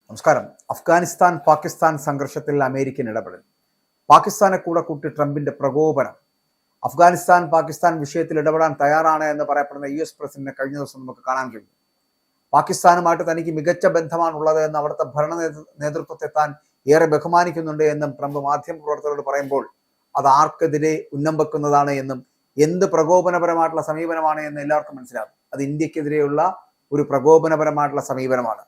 നമസ്കാരം. അഫ്ഗാനിസ്ഥാൻ പാകിസ്ഥാൻ സംഘർഷത്തിൽ അമേരിക്കൻ ഇടപെടൽ, പാകിസ്ഥാനെ കൂടെ കൂട്ടി ട്രംപിന്റെ പ്രകോപനം. അഫ്ഗാനിസ്ഥാൻ പാകിസ്ഥാൻ വിഷയത്തിൽ ഇടപെടാൻ തയ്യാറാണ് എന്ന് പറയപ്പെടുന്ന US പ്രസിഡന്റിനെ കഴിഞ്ഞ ദിവസം നമുക്ക് കാണാൻ കഴിഞ്ഞു. പാകിസ്ഥാനുമായിട്ട് തനിക്ക് മികച്ച ബന്ധമാണുള്ളത് എന്ന് അവിടുത്തെ ഭരണ നേതൃത്വത്തെ താൻ ഏറെ ബഹുമാനിക്കുന്നുണ്ട് എന്നും ട്രംപ് മാധ്യമപ്രവർത്തകരോട് പറയുമ്പോൾ അത് ആർക്കെതിരെ ഉന്നം വെക്കുന്നതാണ് എന്നും എന്ത് പ്രകോപനപരമായിട്ടുള്ള സമീപനമാണ് എന്ന് എല്ലാവർക്കും മനസ്സിലാകും. അത് ഇന്ത്യക്കെതിരെയുള്ള ഒരു പ്രകോപനപരമായിട്ടുള്ള സമീപനമാണ്.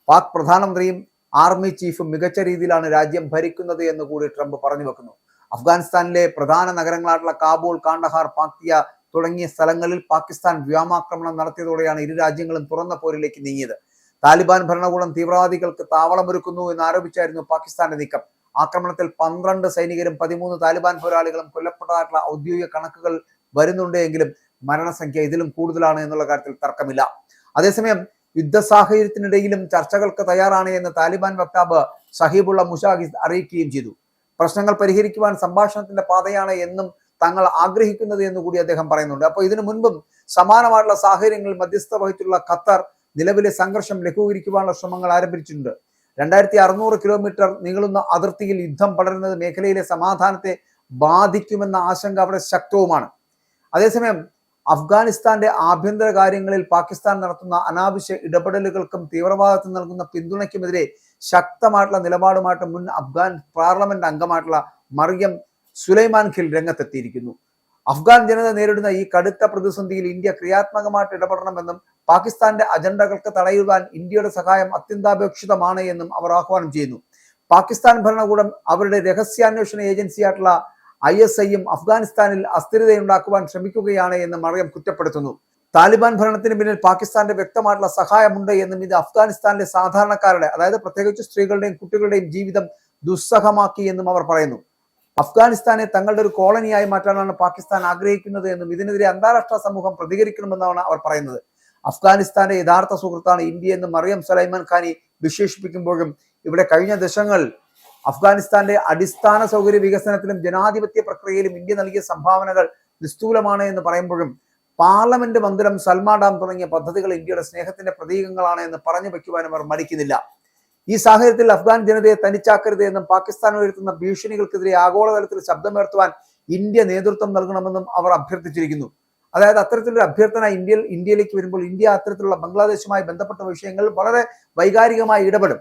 പാക് പ്രധാനമന്ത്രിയും ആർമി ചീഫും മികച്ച രീതിയിലാണ് രാജ്യം ഭരിക്കുന്നത് എന്ന് കൂടി ട്രംപ് പറഞ്ഞു വെക്കുന്നു. അഫ്ഗാനിസ്ഥാനിലെ പ്രധാന നഗരങ്ങളായിട്ടുള്ള കാബൂൾ, കാണ്ഡഹാർ, പാക്തിയ തുടങ്ങിയ സ്ഥലങ്ങളിൽ പാകിസ്ഥാൻ വ്യോമാക്രമണം നടത്തിയതോടെയാണ് ഇരു രാജ്യങ്ങളും തുറന്ന പോരിലേക്ക് നീങ്ങിയത്. താലിബാൻ ഭരണകൂടം തീവ്രവാദികൾക്ക് താവളമൊരുക്കുന്നു എന്ന് ആരോപിച്ചായിരുന്നു പാകിസ്ഥാന്റെ നീക്കം. ആക്രമണത്തിൽ 12 സൈനികരും 13 താലിബാൻ പോരാളികളും കൊല്ലപ്പെട്ടതായിട്ടുള്ള ഔദ്യോഗിക കണക്കുകൾ വരുന്നുണ്ട് എങ്കിലും മരണസംഖ്യ ഇതിലും കൂടുതലാണ് എന്നുള്ള കാര്യത്തിൽ തർക്കമില്ല. അതേസമയം യുദ്ധ സാഹചര്യത്തിനിടയിലും ചർച്ചകൾക്ക് തയ്യാറാണ് എന്ന് താലിബാൻ വക്താവ് സഹീബുള്ള മുഷാഹിദ് അറിയിക്കുകയും ചെയ്തു. പ്രശ്നങ്ങൾ പരിഹരിക്കുവാൻ സംഭാഷണത്തിന്റെ പാതയാണ് എന്നും തങ്ങൾ ആഗ്രഹിക്കുന്നത് എന്ന് കൂടി അദ്ദേഹം പറയുന്നുണ്ട്. അപ്പോൾ ഇതിനു മുൻപും സമാനമായിട്ടുള്ള സാഹചര്യങ്ങളിൽ മധ്യസ്ഥ വഹിച്ചുള്ള ഖത്തർ നിലവിലെ സംഘർഷം ലഘൂകരിക്കുവാനുള്ള ശ്രമങ്ങൾ ആരംഭിച്ചിട്ടുണ്ട്. 2600 കിലോമീറ്റർ നീളുന്ന അതിർത്തിയിൽ യുദ്ധം പടരുന്നത് മേഖലയിലെ സമാധാനത്തെ ബാധിക്കുമെന്ന ആശങ്ക അവിടെ ശക്തവുമാണ്. അതേസമയം അഫ്ഗാനിസ്ഥാന്റെ ആഭ്യന്തര കാര്യങ്ങളിൽ പാകിസ്ഥാൻ നടത്തുന്ന അനാവശ്യ ഇടപെടലുകൾക്കും തീവ്രവാദത്തിന് നൽകുന്ന പിന്തുണയ്ക്കുമെതിരെ ശക്തമായിട്ടുള്ള നിലപാടുമായിട്ട് മുൻ അഫ്ഗാൻ പാർലമെന്റ് അംഗമായിട്ടുള്ള മറിയം സുലൈമാൻ ഖിൽ രംഗത്തെത്തിയിരിക്കുന്നു. അഫ്ഗാൻ ജനത നേരിടുന്ന ഈ കടുത്ത പ്രതിസന്ധിയിൽ ഇന്ത്യ ക്രിയാത്മകമായിട്ട് ഇടപെടണമെന്നും പാകിസ്ഥാന്റെ അജണ്ടകൾക്ക് തടയുവാൻ ഇന്ത്യയുടെ സഹായം അത്യന്താപേക്ഷിതമാണ് എന്നും അവർ ആഹ്വാനം ചെയ്യുന്നു. പാകിസ്ഥാൻ ഭരണകൂടം അവരുടെ രഹസ്യാന്വേഷണ ഏജൻസിയായിട്ടുള്ള ISIയും അഫ്ഗാനിസ്ഥാനിൽ അസ്ഥിരതയുണ്ടാക്കുവാൻ ശ്രമിക്കുകയാണ് എന്ന് മറിയം കുറ്റപ്പെടുത്തുന്നു. താലിബാൻ ഭരണത്തിന് പിന്നിൽ പാകിസ്ഥാന്റെ വ്യക്തമായിട്ടുള്ള സഹായമുണ്ട് എന്നും ഇത് അഫ്ഗാനിസ്ഥാനിലെ സാധാരണക്കാരുടെ, അതായത് പ്രത്യേകിച്ച് സ്ത്രീകളുടെയും കുട്ടികളുടെയും ജീവിതം ദുസ്സഹമാക്കി എന്നും അവർ പറയുന്നു. അഫ്ഗാനിസ്ഥാനെ തങ്ങളുടെ ഒരു കോളനിയായി മാറ്റാനാണ് പാകിസ്ഥാൻ ആഗ്രഹിക്കുന്നത് എന്നും ഇതിനെതിരെ അന്താരാഷ്ട്ര സമൂഹം പ്രതികരിക്കണമെന്നാണ് അവർ പറയുന്നത്. അഫ്ഗാനിസ്ഥാന്റെ യഥാർത്ഥ സുഹൃത്താണ് ഇന്ത്യ എന്ന് മറിയം സുലൈമാൻ ഖാനി വിശേഷിപ്പിക്കുമ്പോഴും ഇവിടെ കഴിഞ്ഞ ദശകങ്ങൾ അഫ്ഗാനിസ്ഥാന്റെ അടിസ്ഥാന സൗകര്യ വികസനത്തിലും ജനാധിപത്യ പ്രക്രിയയിലും ഇന്ത്യ നൽകിയ സംഭാവനകൾ നിസ്തൂലമാണ് എന്ന് പറയുമ്പോഴും പാർലമെന്റ് മന്ദിരം, സൽമാ ഡാം തുടങ്ങിയ പദ്ധതികൾ ഇന്ത്യയുടെ സ്നേഹത്തിന്റെ പ്രതീകങ്ങളാണ് എന്ന് പറഞ്ഞു വെക്കുവാനും അവർ മടിക്കുന്നില്ല. ഈ സാഹചര്യത്തിൽ അഫ്ഗാൻ ജനതയെ തനിച്ചാക്കരുത് എന്നും പാകിസ്ഥാൻ ഉയർത്തുന്ന ഭീഷണികൾക്കെതിരെ ആഗോളതലത്തിൽ ശബ്ദമുയർത്തുവാൻ ഇന്ത്യ നേതൃത്വം നൽകണമെന്നും അവർ അഭ്യർത്ഥിച്ചിരിക്കുന്നു. അതായത് അത്തരത്തിലൊരു അഭ്യർത്ഥന ഇന്ത്യയിലേക്ക് വരുമ്പോൾ ഇന്ത്യ അത്തരത്തിലുള്ള ബംഗ്ലാദേശുമായി ബന്ധപ്പെട്ട വിഷയങ്ങൾ വളരെ വൈകാരികമായി ഇടപെടും.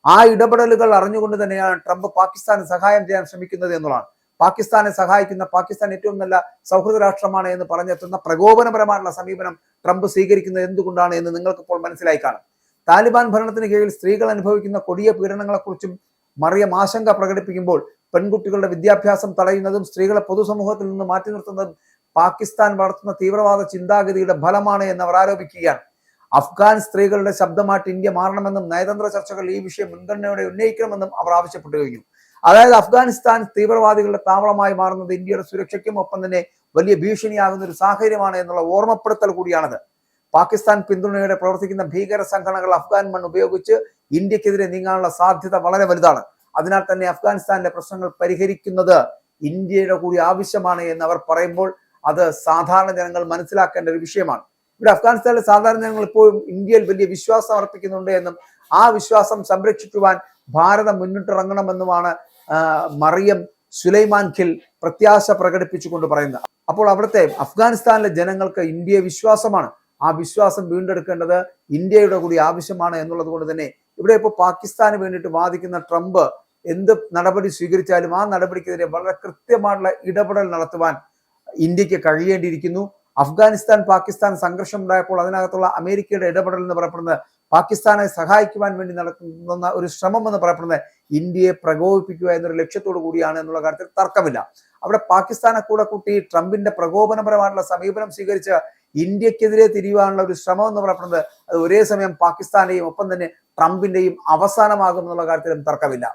ആ ഇടപെടലുകൾ അറിഞ്ഞുകൊണ്ട് തന്നെയാണ് ട്രംപ് പാകിസ്ഥാന് സഹായം ചെയ്യാൻ ശ്രമിക്കുന്നത് എന്നുള്ളതാണ്. പാകിസ്ഥാനെ സഹായിക്കുന്ന, പാകിസ്ഥാൻ ഏറ്റവും നല്ല സൗഹൃദ രാഷ്ട്രമാണ് എന്ന് പറഞ്ഞെത്തുന്ന പ്രകോപനപരമായിട്ടുള്ള സമീപനം ട്രംപ് സ്വീകരിക്കുന്നത് എന്തുകൊണ്ടാണ് എന്ന് നിങ്ങൾക്കിപ്പോൾ മനസ്സിലായി കാണും. താലിബാൻ ഭരണത്തിന് കീഴിൽ സ്ത്രീകൾ അനുഭവിക്കുന്ന കൊടിയ പീഡനങ്ങളെക്കുറിച്ചും മറിയം ആശങ്ക പ്രകടിപ്പിക്കുമ്പോൾ പെൺകുട്ടികളുടെ വിദ്യാഭ്യാസം തടയുന്നതും സ്ത്രീകളെ പൊതുസമൂഹത്തിൽ നിന്ന് മാറ്റി നിർത്തുന്നതും പാകിസ്ഥാൻ വളർത്തുന്ന തീവ്രവാദ ചിന്താഗതിയുടെ ഫലമാണ് എന്ന് അവർ ആരോപിക്കുകയാണ്. അഫ്ഗാൻ സ്ത്രീകളുടെ ശബ്ദമായിട്ട് ഇന്ത്യ മാറണമെന്നും നയതന്ത്ര ചർച്ചകൾ ഈ വിഷയം മുൻഗണനയോടെ ഉന്നയിക്കണമെന്നും അവർ ആവശ്യപ്പെട്ടു കഴിഞ്ഞു. അതായത് അഫ്ഗാനിസ്ഥാൻ തീവ്രവാദികളുടെ താവളമായി മാറുന്നത് ഇന്ത്യയുടെ സുരക്ഷയ്ക്കും ഒപ്പം തന്നെ വലിയ ഭീഷണിയാകുന്ന ഒരു സാഹചര്യമാണ് എന്നുള്ള ഓർമ്മപ്പെടുത്തൽ കൂടിയാണത്. പാകിസ്ഥാൻ പിന്തുണയോടെ പ്രവർത്തിക്കുന്ന ഭീകര സംഘടനകൾ അഫ്ഗാൻ മണ്ണ് ഉപയോഗിച്ച് ഇന്ത്യക്കെതിരെ നീങ്ങാനുള്ള സാധ്യത വളരെ വലുതാണ്. അതിനാൽ തന്നെ അഫ്ഗാനിസ്ഥാനിലെ പ്രശ്നങ്ങൾ പരിഹരിക്കുന്നത് ഇന്ത്യയുടെ കൂടി ആവശ്യമാണ് എന്ന് അവർ പറയുമ്പോൾ അത് സാധാരണ ജനങ്ങൾ മനസ്സിലാക്കേണ്ട ഒരു വിഷയമാണ്. ഇവിടെ അഫ്ഗാനിസ്ഥാനിലെ സാധാരണ ജനങ്ങൾ ഇപ്പോഴും ഇന്ത്യയിൽ വലിയ വിശ്വാസം അർപ്പിക്കുന്നുണ്ട് എന്നും ആ വിശ്വാസം സംരക്ഷിക്കുവാൻ ഭാരതം മുന്നിട്ടിറങ്ങണമെന്നുമാണ് മറിയം സുലൈമാൻ ഖിൽ പ്രത്യാശ പ്രകടിപ്പിച്ചുകൊണ്ട് പറയുന്നത്. അപ്പോൾ അവിടുത്തെ അഫ്ഗാനിസ്ഥാനിലെ ജനങ്ങൾക്ക് ഇന്ത്യയെ വിശ്വാസമാണ്. ആ വിശ്വാസം വീണ്ടെടുക്കേണ്ടത് ഇന്ത്യയുടെ കൂടി ആവശ്യമാണ് എന്നുള്ളത് കൊണ്ട് തന്നെ ഇവിടെ ഇപ്പോൾ പാകിസ്ഥാന് വേണ്ടിയിട്ട് വാദിക്കുന്ന ട്രംപ് എന്ത് നടപടി സ്വീകരിച്ചാലും ആ നടപടിക്കെതിരെ വളരെ കൃത്യമായിട്ടുള്ള ഇടപെടൽ നടത്തുവാൻ ഇന്ത്യക്ക് കഴിയേണ്ടിയിരിക്കുന്നു. അഫ്ഗാനിസ്ഥാൻ പാകിസ്ഥാൻ സംഘർഷം ഉണ്ടായപ്പോൾ അതിനകത്തുള്ള അമേരിക്കയുടെ ഇടപെടൽ എന്ന് പറയപ്പെടുന്നത് പാകിസ്ഥാനെ സഹായിക്കുവാൻ വേണ്ടി നടക്കുന്ന ഒരു ശ്രമം എന്ന് പറയപ്പെടുന്നത് ഇന്ത്യയെ പ്രകോപിപ്പിക്കുക എന്നൊരു ലക്ഷ്യത്തോടു കൂടിയാണ് എന്നുള്ള കാര്യത്തിൽ തർക്കമില്ല. അവിടെ പാകിസ്ഥാനെ കൂടെ കൂട്ടി ട്രംപിന്റെ പ്രകോപനപരമായിട്ടുള്ള സമീപനം സ്വീകരിച്ച് ഇന്ത്യക്കെതിരെ തിരിയുവാനുള്ള ഒരു ശ്രമം എന്ന് പറയപ്പെടുന്നത് അത് ഒരേ സമയം പാകിസ്ഥാന്റെയും ഒപ്പം തന്നെ ട്രംപിന്റെയും അവസാനമാകും എന്നുള്ള കാര്യത്തിലും തർക്കമില്ല.